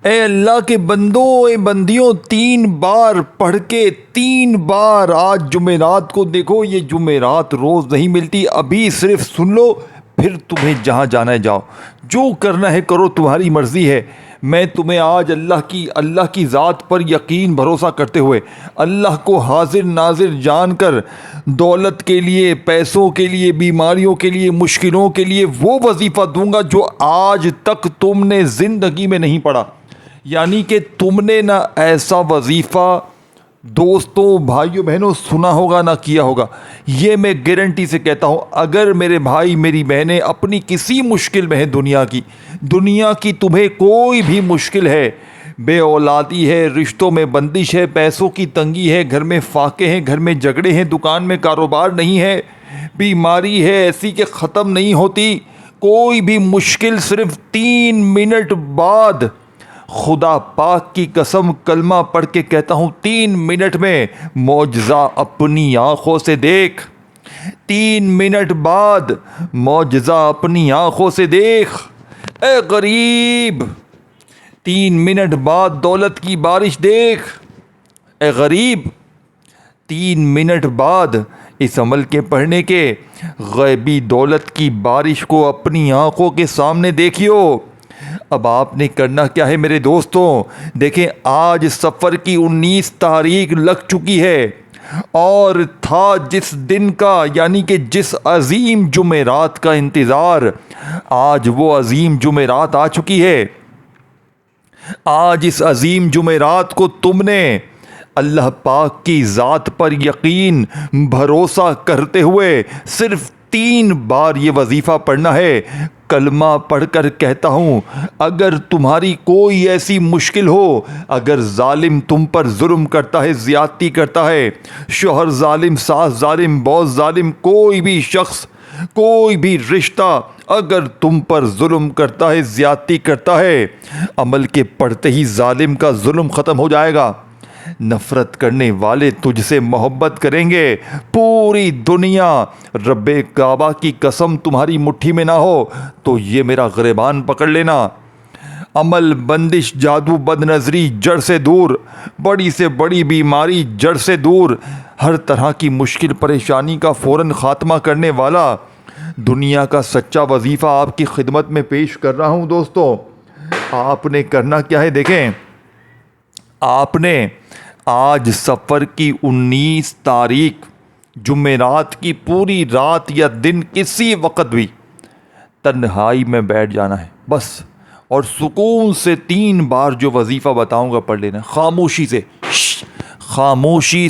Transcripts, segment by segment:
اے اللہ کے بندوں، اے بندیوں، 3 بار پڑھ کے 3 بار آج جمعرات کو دیکھو، یہ جمعرات روز نہیں ملتی، ابھی صرف سن لو، پھر تمہیں جہاں جانا ہے جاؤ، جو کرنا ہے کرو، تمہاری مرضی ہے۔ میں تمہیں آج اللہ کی ذات پر یقین بھروسہ کرتے ہوئے، اللہ کو حاضر ناظر جان کر، دولت کے لیے، پیسوں کے لیے، بیماریوں کے لیے، مشکلوں کے لیے وہ وظیفہ دوں گا جو آج تک تم نے زندگی میں نہیں پڑھا۔ یعنی کہ تم نے نہ ایسا وظیفہ دوستوں، بھائیوں، بہنوں سنا ہوگا نہ کیا ہوگا۔ یہ میں گارنٹی سے کہتا ہوں، اگر میرے بھائی میری بہنیں اپنی کسی مشکل میں ہیں، دنیا کی تمہیں کوئی بھی مشکل ہے، بے اولادی ہے، رشتوں میں بندش ہے، پیسوں کی تنگی ہے، گھر میں فاقے ہیں، گھر میں جھگڑے ہیں، دکان میں کاروبار نہیں ہے، بیماری ہے ایسی کہ ختم نہیں ہوتی، کوئی بھی مشکل، صرف 3 منٹ بعد، خدا پاک کی قسم کلمہ پڑھ کے کہتا ہوں، 3 منٹ میں معجزہ اپنی آنکھوں سے دیکھ، 3 منٹ بعد معجزہ اپنی آنکھوں سے دیکھ۔ اے غریب، 3 منٹ بعد دولت کی بارش دیکھ۔ اے غریب، 3 منٹ بعد اس عمل کے پڑھنے کے غیبی دولت کی بارش کو اپنی آنکھوں کے سامنے دیکھیو۔ اب آپ نے کرنا کیا ہے میرے دوستوں؟ دیکھیں، آج سفر کی 19 تاریخ لگ چکی ہے، اور تھا جس دن کا، یعنی کہ جس عظیم جمعرات کا انتظار، آج وہ عظیم جمعرات آ چکی ہے۔ آج اس عظیم جمعرات کو تم نے اللہ پاک کی ذات پر یقین بھروسہ کرتے ہوئے صرف 3 بار یہ وظیفہ پڑھنا ہے۔ کلمہ پڑھ کر کہتا ہوں، اگر تمہاری کوئی ایسی مشکل ہو، اگر ظالم تم پر ظلم کرتا ہے، زیادتی کرتا ہے، شوہر ظالم، ساس ظالم، باس ظالم، کوئی بھی شخص، کوئی بھی رشتہ اگر تم پر ظلم کرتا ہے، زیادتی کرتا ہے، عمل کے پڑھتے ہی ظالم کا ظلم ختم ہو جائے گا۔ نفرت کرنے والے تجھ سے محبت کریں گے۔ پوری دنیا رب کعبہ کی قسم تمہاری مٹھی میں نہ ہو تو یہ میرا گریبان پکڑ لینا۔ عمل، بندش، جادو، بد نظری جڑ سے دور، بڑی سے بڑی بیماری جڑ سے دور، ہر طرح کی مشکل پریشانی کا فوراً خاتمہ کرنے والا دنیا کا سچا وظیفہ آپ کی خدمت میں پیش کر رہا ہوں۔ دوستو، آپ نے کرنا کیا ہے؟ دیکھیں، آپ نے آج سفر کی 19 تاریخ جمعرات کی پوری رات یا دن کسی وقت بھی تنہائی میں بیٹھ جانا ہے بس، اور سکون سے 3 بار جو وظیفہ بتاؤں گا پڑھ لینا، خاموشی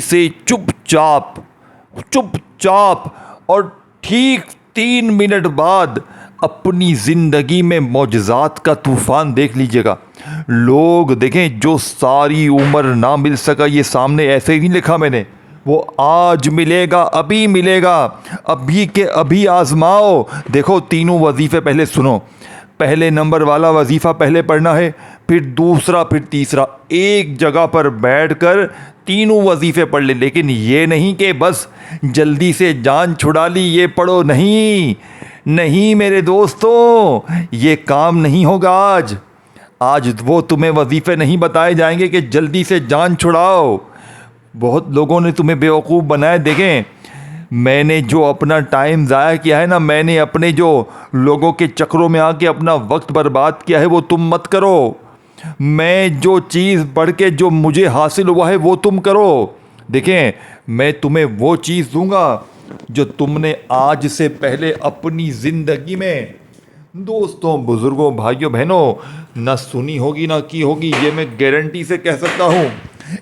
سے چپ چاپ، اور ٹھیک 3 منٹ بعد اپنی زندگی میں معجزات کا طوفان دیکھ لیجئے گا۔ لوگ دیکھیں، جو ساری عمر نہ مل سکا، یہ سامنے ایسے ہی نہیں لکھا میں نے، وہ آج ملے گا، ابھی ملے گا، ابھی کے ابھی آزماؤ۔ دیکھو، تینوں وظیفے پہلے سنو۔ پہلے نمبر والا وظیفہ پہلے پڑھنا ہے، پھر دوسرا، پھر تیسرا، ایک جگہ پر بیٹھ کر تینوں وظیفے پڑھ لیں۔ لیکن یہ نہیں کہ بس جلدی سے جان چھڑا لی، یہ پڑھو، نہیں میرے دوستوں، یہ کام نہیں ہوگا آج وہ تمہیں وظیفے نہیں بتائے جائیں گے کہ جلدی سے جان چھڑاؤ۔ بہت لوگوں نے تمہیں بیوقوف بنایا۔ دیکھیں، میں نے جو اپنا ٹائم ضائع کیا ہے نا، میں نے اپنے جو لوگوں کے چکروں میں آ کے اپنا وقت برباد کیا ہے، وہ تم مت کرو۔ میں جو چیز پڑھ کے جو مجھے حاصل ہوا ہے وہ تم کرو۔ دیکھیں، میں تمہیں وہ چیز دوں گا جو تم نے آج سے پہلے اپنی زندگی میں، دوستوں، بزرگوں، بھائیوں، بہنوں، نہ سنی ہوگی نہ کی ہوگی۔ یہ میں گارنٹی سے کہہ سکتا ہوں،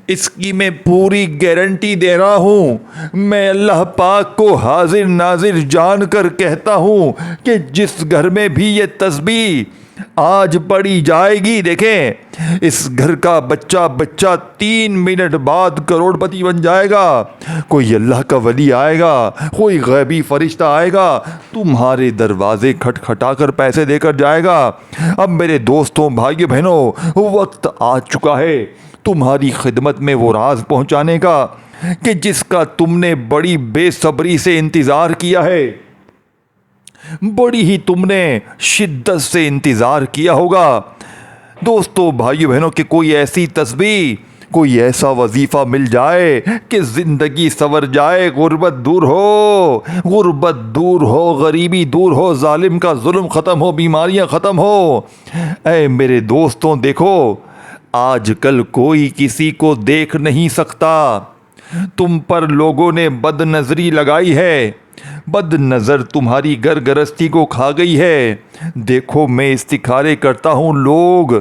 اس کی میں پوری گارنٹی دے رہا ہوں۔ میں اللہ پاک کو حاضر ناظر جان کر کہتا ہوں کہ جس گھر میں بھی یہ تسبیح آج پڑھی جائے گی، دیکھیں، اس گھر کا بچہ 3 منٹ بعد کروڑ پتی بن جائے گا۔ کوئی اللہ کا ولی آئے گا، کوئی غیبی فرشتہ آئے گا، تمہارے دروازے کھٹکھٹا کر پیسے دے کر جائے گا۔ اب میرے دوستوں، بھائیوں، بہنوں، وقت آ چکا ہے تمہاری خدمت میں وہ راز پہنچانے کا کہ جس کا تم نے بڑی بے صبری سے انتظار کیا ہے، بڑی ہی تم نے شدت سے انتظار کیا ہوگا۔ دوستوں بھائیو بہنوں کہ کوئی ایسی تسبیح، کوئی ایسا وظیفہ مل جائے کہ زندگی سنور جائے، غربت دور ہو، غربت دور ہو، غریبی دور ہو، ظالم کا ظلم ختم ہو، بیماریاں ختم ہو۔ اے میرے دوستوں دیکھو، آج کل کوئی کسی کو دیکھ نہیں سکتا، تم پر لوگوں نے بد نظری لگائی ہے، بد نظر تمہاری گھر گرستی کو کھا گئی ہے۔ دیکھو میں استخارے کرتا ہوں، لوگ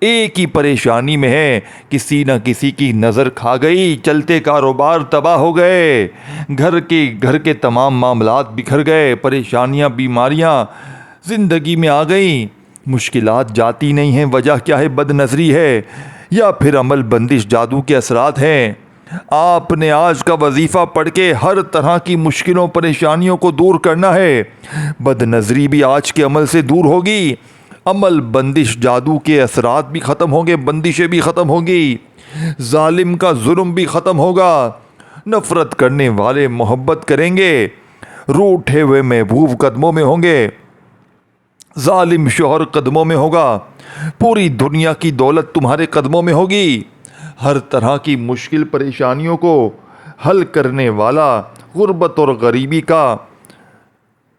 ایک ہی پریشانی میں ہیں، کسی نہ کسی کی نظر کھا گئی، چلتے کاروبار تباہ ہو گئے، گھر کے تمام معاملات بکھر گئے، پریشانیاں بیماریاں زندگی میں آ گئیں، مشکلات جاتی نہیں ہیں۔ وجہ کیا ہے؟ بد نظری ہے یا پھر عمل بندش جادو کے اثرات ہیں۔ آپ نے آج کا وظیفہ پڑھ کے ہر طرح کی مشکلوں پریشانیوں کو دور کرنا ہے۔ بد نظری بھی آج کے عمل سے دور ہوگی، عمل بندش جادو کے اثرات بھی ختم ہوں گے، بندشیں بھی ختم ہوں گی، ظالم کا ظلم بھی ختم ہوگا، نفرت کرنے والے محبت کریں گے، روٹھے ہوئے محبوب قدموں میں ہوں گے، ظالم شوہر قدموں میں ہوگا، پوری دنیا کی دولت تمہارے قدموں میں ہوگی، ہر طرح کی مشکل پریشانیوں کو حل کرنے والا، غربت اور غریبی کا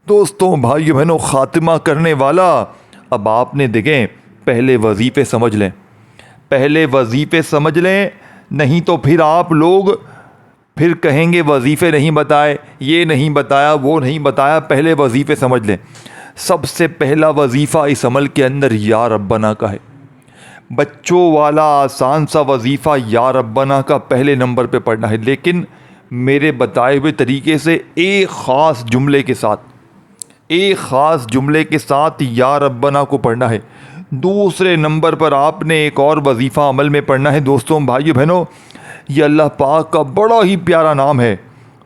دوستوں بھائیو بہنوں خاتمہ کرنے والا۔ اب آپ نے دیکھیں، پہلے وظیفے سمجھ لیں، پہلے وظیفے سمجھ لیں، نہیں تو پھر آپ لوگ پھر کہیں گے وظیفے نہیں بتائے، یہ نہیں بتایا، وہ نہیں بتایا۔ پہلے وظیفے سمجھ لیں۔ سب سے پہلا وظیفہ اس عمل کے اندر یا ربنا کا ہے۔ بچوں والا آسان سا وظیفہ یا ربنا کا پہلے نمبر پہ پڑھنا ہے، لیکن میرے بتائے ہوئے طریقے سے ایک خاص جملے کے ساتھ یا ربنا کو پڑھنا ہے۔ دوسرے نمبر پر آپ نے ایک اور وظیفہ عمل میں پڑھنا ہے۔ دوستوں بھائیو بہنوں، یہ اللہ پاک کا بڑا ہی پیارا نام ہے۔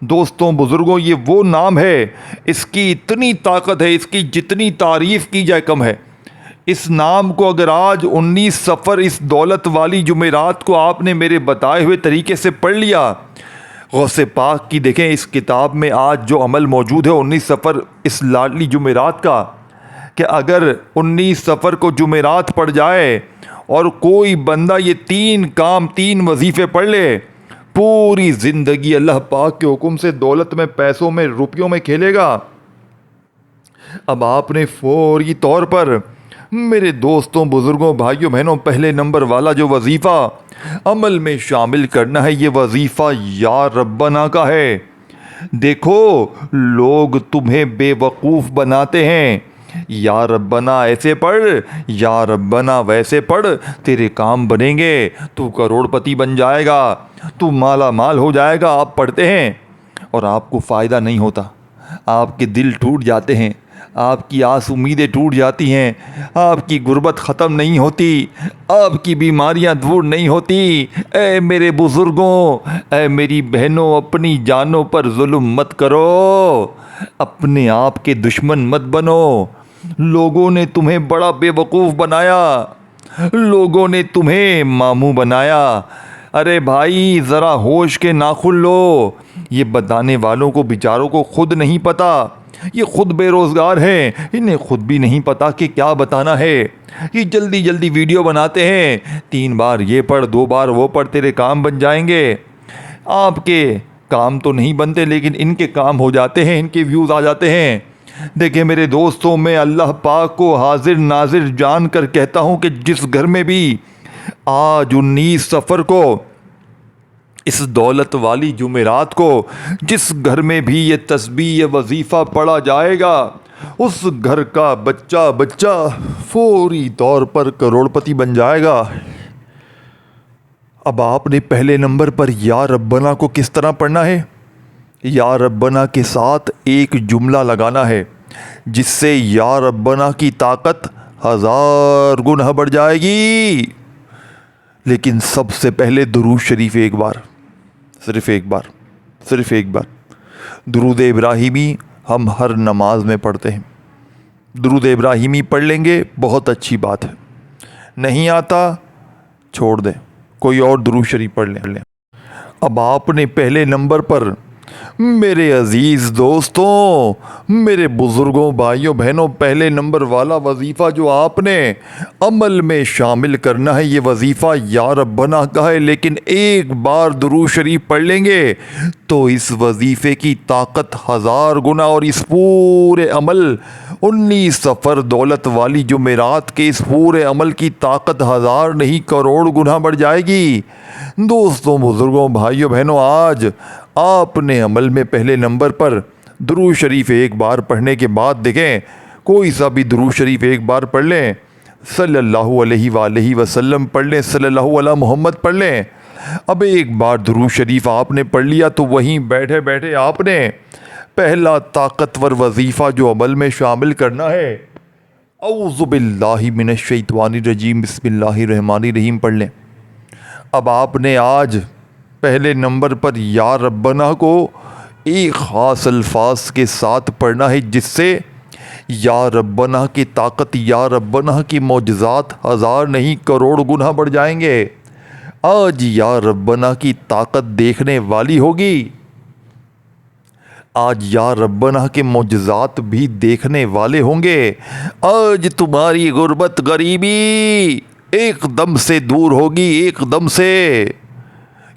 دوستوں بزرگوں، یہ وہ نام ہے، اس کی اتنی طاقت ہے، اس کی جتنی تعریف کی جائے کم ہے۔ اس نام کو اگر آج 19 سفر اس دولت والی جمعرات کو آپ نے میرے بتائے ہوئے طریقے سے پڑھ لیا، غوث پاک کی دیکھیں اس کتاب میں آج جو عمل موجود ہے 19 سفر اس لاڈلی جمعرات کا، کہ اگر 19 سفر کو جمعرات پڑھ جائے اور کوئی بندہ یہ 3 وظیفے پڑھ لے، پوری زندگی اللہ پاک کے حکم سے دولت میں، پیسوں میں، روپیوں میں کھیلے گا۔ اب آپ نے فوری طور پر میرے دوستوں بزرگوں بھائیوں بہنوں پہلے نمبر والا جو وظیفہ عمل میں شامل کرنا ہے، یہ وظیفہ یا ربنا کا ہے۔ دیکھو لوگ تمہیں بے وقوف بناتے ہیں، یا ربنا ایسے پڑھ، یا ربنا ویسے پڑھ، تیرے کام بنیں گے، تو کروڑ پتی بن جائے گا، تو مالا مال ہو جائے گا۔ آپ پڑھتے ہیں اور آپ کو فائدہ نہیں ہوتا، آپ کے دل ٹوٹ جاتے ہیں، آپ کی آس امیدیں ٹوٹ جاتی ہیں، آپ کی غربت ختم نہیں ہوتی، آپ کی بیماریاں دور نہیں ہوتی۔ اے میرے بزرگوں، اے میری بہنوں، اپنی جانوں پر ظلم مت کرو، اپنے آپ کے دشمن مت بنو۔ لوگوں نے تمہیں بڑا بے وقوف بنایا، لوگوں نے تمہیں ماموں بنایا۔ ارے بھائی ذرا ہوش کے ناخن لو، یہ بتانے والوں کو بیچاروں کو خود نہیں پتا، یہ خود بے روزگار ہیں، انہیں خود بھی نہیں پتا کہ کیا بتانا ہے۔ یہ جلدی جلدی ویڈیو بناتے ہیں، 3 بار یہ پڑھ، 2 بار وہ پڑھ، تیرے کام بن جائیں گے۔ آپ کے کام تو نہیں بنتے، لیکن ان کے کام ہو جاتے ہیں، ان کے ویوز آ جاتے ہیں۔ دیکھیں میرے دوستوں، میں اللہ پاک کو حاضر ناظر جان کر کہتا ہوں کہ جس گھر میں بھی آج 19 سفر کو اس دولت والی جمعرات کو جس گھر میں بھی یہ تسبیح یہ وظیفہ پڑھا جائے گا، اس گھر کا بچہ فوری طور پر کروڑ پتی بن جائے گا۔ اب آپ نے پہلے نمبر پر یا ربنا کو کس طرح پڑھنا ہے؟ یا ربنا کے ساتھ ایک جملہ لگانا ہے جس سے یا ربنا کی طاقت 1000 گنا بڑھ جائے گی۔ لیکن سب سے پہلے درود شریف صرف ایک بار درود ابراہیمی ہم ہر نماز میں پڑھتے ہیں۔ درود ابراہیمی پڑھ لیں گے، بہت اچھی بات ہے۔ نہیں آتا چھوڑ دیں، کوئی اور درود شریف پڑھ لیں۔ اب آپ نے پہلے نمبر پر میرے عزیز دوستوں، میرے بزرگوں، بھائیوں بہنوں، پہلے نمبر والا وظیفہ جو آپ نے عمل میں شامل کرنا ہے، یہ وظیفہ یا ربنا کا ہے، لیکن ایک بار درود شریف پڑھ لیں گے تو اس وظیفے کی طاقت 1000 گنا، اور اس پورے عمل 19 سفر دولت والی جمعرات کے اس پورے عمل کی طاقت 1000 نہیں کروڑ گنا بڑھ جائے گی۔ دوستوں، بزرگوں، بھائیوں بہنوں، آج آپ نے عمل میں پہلے نمبر پر درود شریف ایک بار پڑھنے کے بعد دیکھیں، کوئی سا بھی درود شریف ایک بار پڑھ لیں، صلی اللہ علیہ وآلہ وسلم پڑھ لیں، صلی اللہ علیہ محمد پڑھ لیں۔ اب ایک بار درود شریف آپ نے پڑھ لیا تو وہیں بیٹھے بیٹھے آپ نے پہلا طاقتور وظیفہ جو عمل میں شامل کرنا ہے، اعوذ باللہ من الشیطان الرجیم بسم اللہ الرحمن الرحیم پڑھ لیں۔ اب آپ نے آج پہلے نمبر پر یا ربنا کو ایک خاص الفاظ کے ساتھ پڑھنا ہے، جس سے یا ربنا کی طاقت، یا ربنا کی معجزات 1000 نہیں کروڑ گنا بڑھ جائیں گے۔ آج یا ربنا کی طاقت دیکھنے والی ہوگی، آج یا ربنا کے معجزات بھی دیکھنے والے ہوں گے۔ آج تمہاری غربت، غریبی ایک دم سے دور ہوگی، ایک دم سے،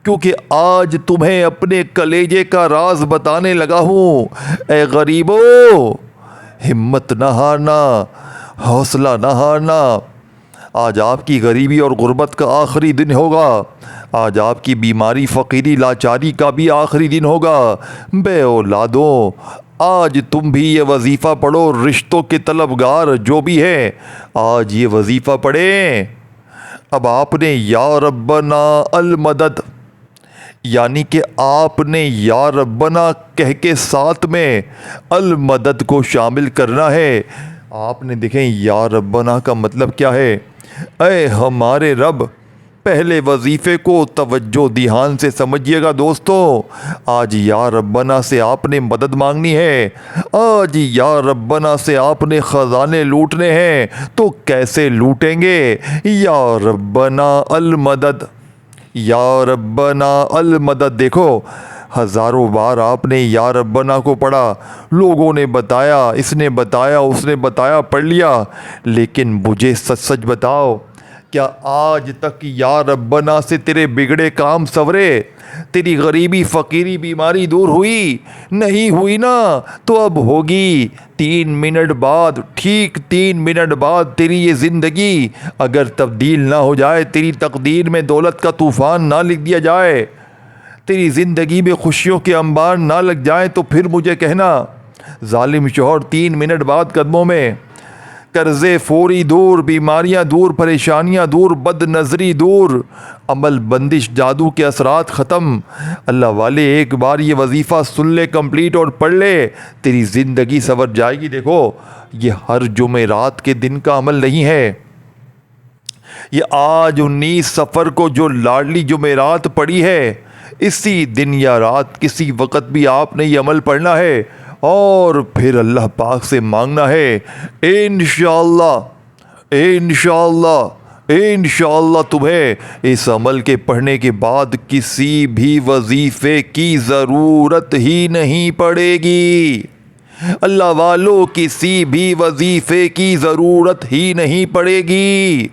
کیونکہ آج تمہیں اپنے کلیجے کا راز بتانے لگا ہوں۔ اے غریبو، ہمت نہ ہارنا، حوصلہ نہ ہارنا۔ آج آپ کی غریبی اور غربت کا آخری دن ہوگا، آج آپ کی بیماری، فقیری، لاچاری کا بھی آخری دن ہوگا۔ بے اولادوں، آج تم بھی یہ وظیفہ پڑھو، رشتوں کے طلبگار جو بھی ہے آج یہ وظیفہ پڑھیں۔ اب آپ نے یا ربنا المدد، یعنی کہ آپ نے یا ربنا کہہ کے ساتھ میں المدد کو شامل کرنا ہے۔ آپ نے دیکھیں یا ربنا کا مطلب کیا ہے؟ اے ہمارے رب۔ پہلے وظیفے کو توجہ دھیان سے سمجھیے گا دوستوں۔ آج یا ربنا سے آپ نے مدد مانگنی ہے، آج یا ربنا سے آپ نے خزانے لوٹنے ہیں۔ تو کیسے لوٹیں گے؟ یا ربنا المدد، یا ربنا المدد۔ دیکھو، ہزاروں بار آپ نے یا ربنا کو پڑھا، لوگوں نے بتایا، اس نے بتایا، اس نے بتایا، پڑھ لیا، لیکن مجھے سچ سچ بتاؤ، کیا آج تک یا ربنا سے تیرے بگڑے کام سورے؟ تیری غریبی، فقیری، بیماری دور ہوئی؟ نہیں ہوئی نا، تو اب ہوگی۔ 3 منٹ بعد، ٹھیک 3 منٹ بعد تیری یہ زندگی اگر تبدیل نہ ہو جائے، تیری تقدیر میں دولت کا طوفان نہ لکھ دیا جائے، تیری زندگی میں خوشیوں کے انبار نہ لگ جائیں، تو پھر مجھے کہنا۔ ظالم شوہر 3 منٹ بعد قدموں میں، قرضے فوری دور، بیماریاں دور، پریشانیاں دور، بد نظری دور، عمل بندش، جادو کے اثرات ختم۔ اللہ والے، ایک بار یہ وظیفہ سن لے کمپلیٹ اور پڑھ لے، تیری زندگی سنور جائے گی۔ دیکھو، یہ ہر جمعرات کے دن کا عمل نہیں ہے، یہ آج 19 سفر کو جو لاڈلی جمعرات پڑی ہے، اسی دن یا رات کسی وقت بھی آپ نے یہ عمل پڑھنا ہے، اور پھر اللہ پاک سے مانگنا ہے، انشاءاللہ، انشاءاللہ، انشاءاللہ تمہیں اس عمل کے پڑھنے کے بعد کسی بھی وظیفے کی ضرورت ہی نہیں پڑے گی۔ اللہ والو، کسی بھی وظیفے کی ضرورت ہی نہیں پڑے گی۔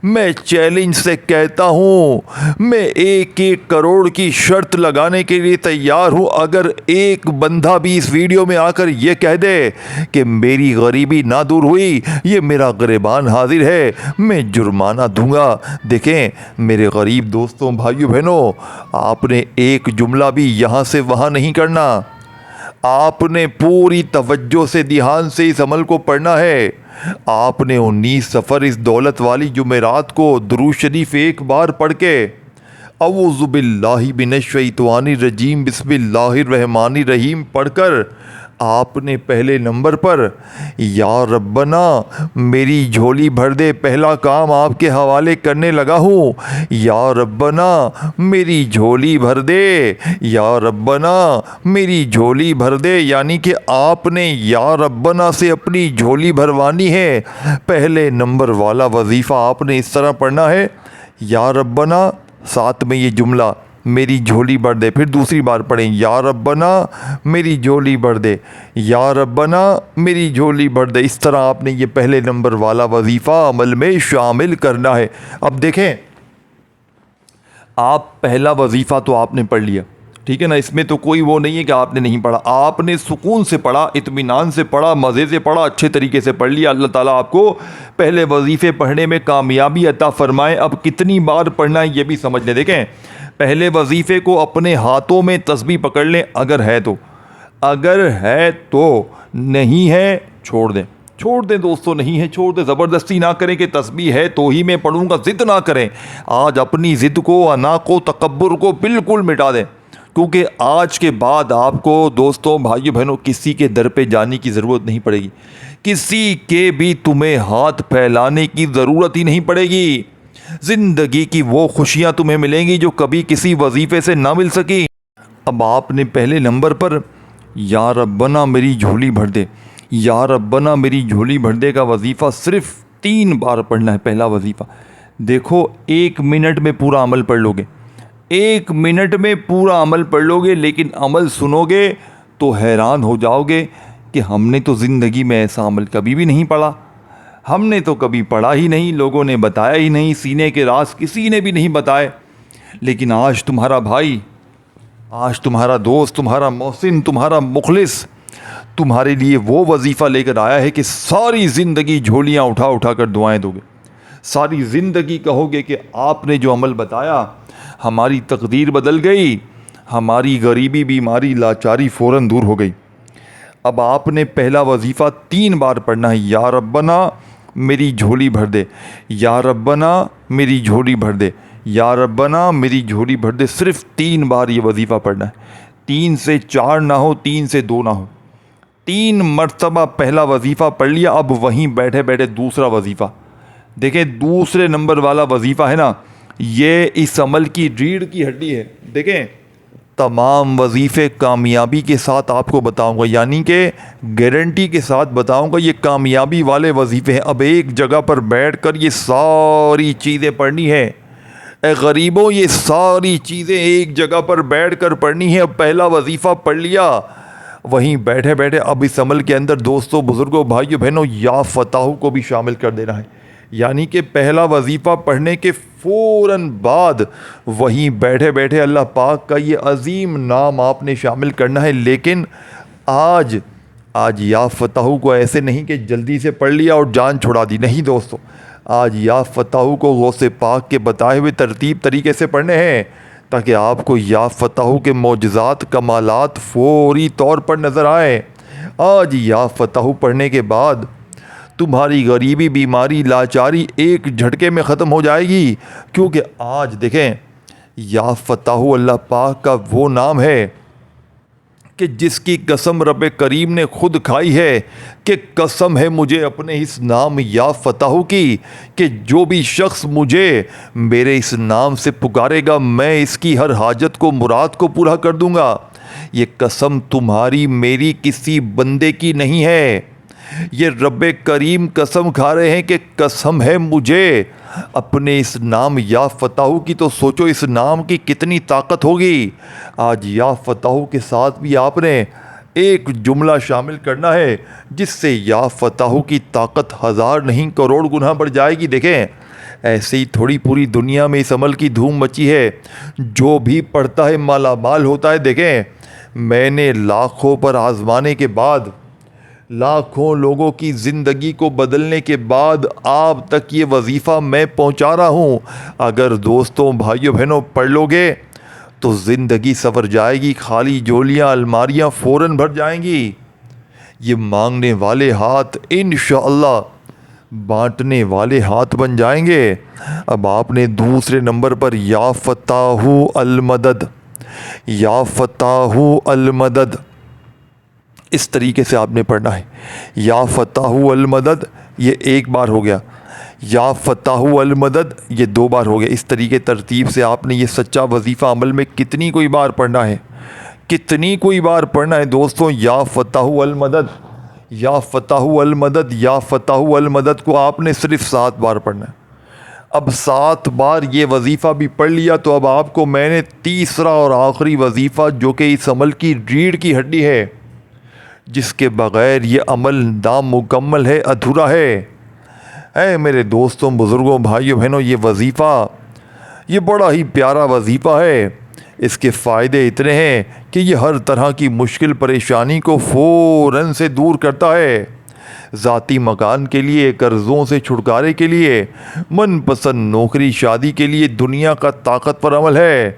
میں چیلنج سے کہتا ہوں، میں 1 کروڑ کی شرط لگانے کے لیے تیار ہوں، اگر ایک بندہ بھی اس ویڈیو میں آ کر یہ کہہ دے کہ میری غریبی نہ دور ہوئی، یہ میرا گریبان حاضر ہے، میں جرمانہ دوں گا۔ دیکھیں میرے غریب دوستوں، بھائیوں بہنوں، آپ نے ایک جملہ بھی یہاں سے وہاں نہیں کرنا، آپ نے پوری توجہ سے، دھیان سے اس عمل کو پڑھنا ہے۔ آپ نے 19 سفر اس دولت والی جمعرات کو درود شریف ایک بار پڑھ کے اعوذ باللہ من الشیطان الرجیم بسم اللہ الرحمن الرحیم پڑھ کر آپ نے پہلے نمبر پر یا ربنا میری جھولی بھر دے، پہلا کام آپ کے حوالے کرنے لگا ہوں۔ یا ربنا میری جھولی بھر دے، یا ربنا میری جھولی بھر دے، یعنی کہ آپ نے یا ربنا سے اپنی جھولی بھروانی ہے۔ پہلے نمبر والا وظیفہ آپ نے اس طرح پڑھنا ہے، یا ربنا، ساتھ میں یہ جملہ، میری جھولی بھر دے. پھر دوسری بار پڑھیں یا ربنا میری جھولی بھر دے, یا ربنا میری جھولی بھر دے. اس طرح آپ نے یہ پہلے نمبر والا وظیفہ عمل میں شامل کرنا ہے. اب دیکھیں, آپ پہلا وظیفہ تو آپ نے پڑھ لیا, ٹھیک ہے نا, اس میں تو کوئی وہ نہیں ہے کہ آپ نے نہیں پڑھا, آپ نے سکون سے پڑھا, اطمینان سے پڑھا, مزے سے پڑھا, اچھے طریقے سے پڑھ لیا. اللہ تعالیٰ آپ کو پہلے وظیفے پڑھنے میں کامیابی عطا فرمائے. اب کتنی بار پڑھنا ہے یہ بھی سمجھ لیں. دیکھیں, پہلے وظیفے کو اپنے ہاتھوں میں تسبیح پکڑ لیں اگر ہے تو, اگر ہے تو, نہیں ہے چھوڑ دیں. چھوڑ دیں دوستو, نہیں ہے چھوڑ دیں. زبردستی نہ کریں کہ تسبیح ہے تو ہی میں پڑھوں گا, ضد نہ کریں. آج اپنی ضد کو, انا کو, تکبر کو بالکل مٹا دیں, کیونکہ آج کے بعد آپ کو دوستوں, بھائیو بہنوں, کسی کے در پہ جانے کی ضرورت نہیں پڑے گی. کسی کے بھی تمہیں ہاتھ پھیلانے کی ضرورت ہی نہیں پڑے گی. زندگی کی وہ خوشیاں تمہیں ملیں گی جو کبھی کسی وظیفے سے نہ مل سکی. اب آپ نے پہلے نمبر پر یا ربنا میری جھولی بھر دے, یا ربنا میری جھولی بھر دے کا وظیفہ صرف 3 بار پڑھنا ہے. پہلا وظیفہ دیکھو, 1 منٹ میں پورا عمل پڑھ لو گے, 1 منٹ میں پورا عمل پڑھ لو گے, لیکن عمل سنو گے تو حیران ہو جاؤ گے کہ ہم نے تو زندگی میں ایسا عمل کبھی بھی نہیں پڑھا, ہم نے تو کبھی پڑھا ہی نہیں, لوگوں نے بتایا ہی نہیں, سینے کے راز کسی نے بھی نہیں بتائے. لیکن آج تمہارا بھائی, آج تمہارا دوست, تمہارا محسن, تمہارا مخلص تمہارے لیے وہ وظیفہ لے کر آیا ہے کہ ساری زندگی جھولیاں اٹھا اٹھا کر دعائیں دو گے. ساری زندگی کہو گے کہ آپ نے جو عمل بتایا ہماری تقدیر بدل گئی, ہماری غریبی, بیماری, لاچاری فوراً دور ہو گئی. اب آپ نے پہلا وظیفہ 3 بار پڑھنا ہے, یا ربنا میری جھولی بھر دے, یا ربنا میری جھولی بھر دے, یا ربنا میری جھولی بھر دے. صرف 3 بار یہ وظیفہ پڑھنا ہے. 3 سے 4 نہ ہو, 3 سے 2 نہ ہو. 3 مرتبہ پہلا وظیفہ پڑھ لیا. اب وہیں بیٹھے بیٹھے دوسرا وظیفہ دیکھیں, دوسرے نمبر والا وظیفہ ہے نا, یہ اس عمل کی ریڑھ کی ہڈی ہے. دیکھیں, تمام وظیفے کامیابی کے ساتھ آپ کو بتاؤں گا, یعنی کہ گارنٹی کے ساتھ بتاؤں گا, یہ کامیابی والے وظیفے ہیں. اب ایک جگہ پر بیٹھ کر یہ ساری چیزیں پڑھنی ہے. اے غریبوں, یہ ساری چیزیں ایک جگہ پر بیٹھ کر پڑھنی ہے. اب پہلا وظیفہ پڑھ لیا, وہیں بیٹھے بیٹھے اب اس عمل کے اندر دوستوں, بزرگوں, بھائیوں, بہنوں, یا فتح کو بھی شامل کر دینا ہے. یعنی کہ پہلا وظیفہ پڑھنے کے فوراً بعد وہیں بیٹھے بیٹھے اللہ پاک کا یہ عظیم نام آپ نے شامل کرنا ہے. لیکن آج یا فتح کو ایسے نہیں کہ جلدی سے پڑھ لیا اور جان چھڑا دی, نہیں دوستو. آج یا فتح کو غوث پاک کے بتائے ہوئے ترتیب طریقے سے پڑھنے ہیں, تاکہ آپ کو یا فتح کے معجزات, کمالات فوری طور پر نظر آئے. آج یا فتح پڑھنے کے بعد تمہاری غریبی, بیماری, لاچاری ایک جھٹکے میں ختم ہو جائے گی. کیونکہ آج دیکھیں, یا فتح اللہ پاک کا وہ نام ہے کہ جس کی قسم رب کریم نے خود کھائی ہے کہ قسم ہے مجھے اپنے اس نام یا فتح کی کہ جو بھی شخص مجھے میرے اس نام سے پکارے گا میں اس کی ہر حاجت کو, مراد کو پورا کر دوں گا. یہ قسم تمہاری میری کسی بندے کی نہیں ہے, یہ رب کریم قسم کھا رہے ہیں کہ قسم ہے مجھے اپنے اس نام یا فتح کی. تو سوچو اس نام کی کتنی طاقت ہوگی. آج یا فتح کے ساتھ بھی آپ نے ایک جملہ شامل کرنا ہے جس سے یا فتح کی طاقت 1000 نہیں کروڑ گنا بڑھ جائے گی. دیکھیں, ایسے ہی تھوڑی پوری دنیا میں اس عمل کی دھوم مچی ہے, جو بھی پڑھتا ہے مالا مال ہوتا ہے. دیکھیں, میں نے لاکھوں پر آزمانے کے بعد, لاکھوں لوگوں کی زندگی کو بدلنے کے بعد آپ تک یہ وظیفہ میں پہنچا رہا ہوں. اگر دوستوں, بھائیوں, بہنوں پڑھ لو گے تو زندگی سنور جائے گی, خالی جولیاں, الماریاں فوراً بھر جائیں گی. یہ مانگنے والے ہاتھ انشاءاللہ بانٹنے والے ہاتھ بن جائیں گے. اب آپ نے دوسرے نمبر پر یا فتح المدد, یا فتح المدد اس طریقے سے آپ نے پڑھنا ہے. یا فتح المدد یہ 1 بار ہو گیا, یا فتح المدد یہ 2 بار ہو گیا. اس طریقے ترتیب سے آپ نے یہ سچا وظیفہ عمل میں کتنی کوئی بار پڑھنا ہے, کتنی کوئی بار پڑھنا ہے دوستوں. یا فتح المدد, یا فتح المدد, یا فتح المدد کو آپ نے صرف 7 بار پڑھنا ہے. اب 7 بار یہ وظیفہ بھی پڑھ لیا تو اب آپ کو میں نے تیسرا اور آخری وظیفہ جو کہ اس عمل کی ریڑھ کی ہڈی ہے، جس کے بغیر یہ عمل نامکمل ہے، ادھورا ہے۔ اے میرے دوستوں، بزرگوں، بھائیوں، بہنوں، یہ وظیفہ یہ بڑا ہی پیارا وظیفہ ہے۔ اس کے فائدے اتنے ہیں کہ یہ ہر طرح کی مشکل پریشانی کو فوراً سے دور کرتا ہے۔ ذاتی مکان کے لیے، قرضوں سے چھٹکارے کے لیے، من پسند نوکری، شادی کے لیے دنیا کا طاقتور عمل ہے۔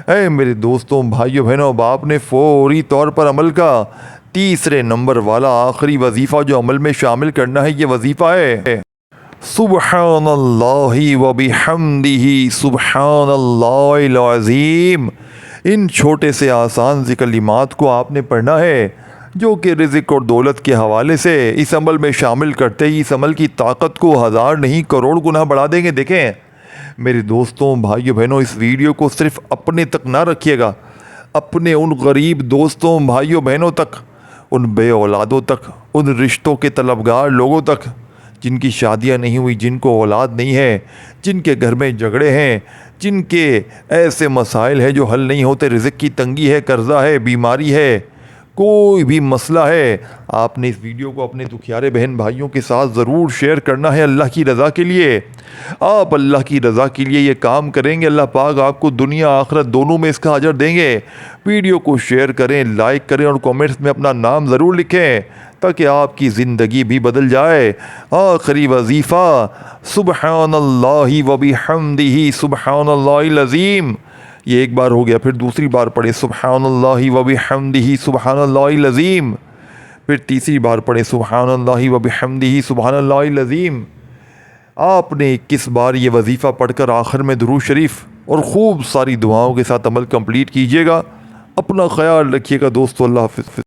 اے میرے دوستوں، بھائیوں، بہنوں، اب آپ نے فوری طور پر عمل کا تیسرے نمبر والا آخری وظیفہ جو عمل میں شامل کرنا ہے، یہ وظیفہ ہے سبحان اللہ و بحمدہ سبحان اللہ العظیم۔ ان چھوٹے سے آسان سی کلمات کو آپ نے پڑھنا ہے، جو کہ رزق اور دولت کے حوالے سے اس عمل میں شامل کرتے ہی اس عمل کی طاقت کو 1000 نہیں کروڑ گنا بڑھا دیں گے۔ دیکھیں میرے دوستوں، بھائیوں، بہنوں، اس ویڈیو کو صرف اپنے تک نہ رکھیے گا، اپنے ان غریب دوستوں، بھائیوں، بہنوں تک، ان بے اولادوں تک، ان رشتوں کے طلبگار لوگوں تک جن کی شادیاں نہیں ہوئی، جن کو اولاد نہیں ہے، جن کے گھر میں جھگڑے ہیں، جن کے ایسے مسائل ہیں جو حل نہیں ہوتے، رزق کی تنگی ہے، قرضہ ہے، بیماری ہے، کوئی بھی مسئلہ ہے۔ آپ نے اس ویڈیو کو اپنے دکھیارے بہن بھائیوں کے ساتھ ضرور شیئر کرنا ہے اللہ کی رضا کے لیے۔ آپ اللہ کی رضا کے لیے یہ کام کریں گے، اللہ پاک آپ کو دنیا آخرت دونوں میں اس کا اجر دیں گے۔ ویڈیو کو شیئر کریں، لائک کریں اور کومنٹس میں اپنا نام ضرور لکھیں تاکہ آپ کی زندگی بھی بدل جائے۔ آخری وظیفہ سبحان اللہ و بحمدہ سبحان اللہ العظیم، یہ ایک بار ہو گیا، پھر دوسری بار پڑھیں سبحان اللہ و بحمدہ سبحان اللہ العظیم، پھر تیسری بار پڑھیں سبحان اللہ و بحمدہ سبحان اللہ العظیم۔ آپ نے 21 بار یہ وظیفہ پڑھ کر آخر میں درود شریف اور خوب ساری دعاؤں کے ساتھ عمل کمپلیٹ کیجیے گا۔ اپنا خیال رکھیے گا دوستو، اللہ حافظ۔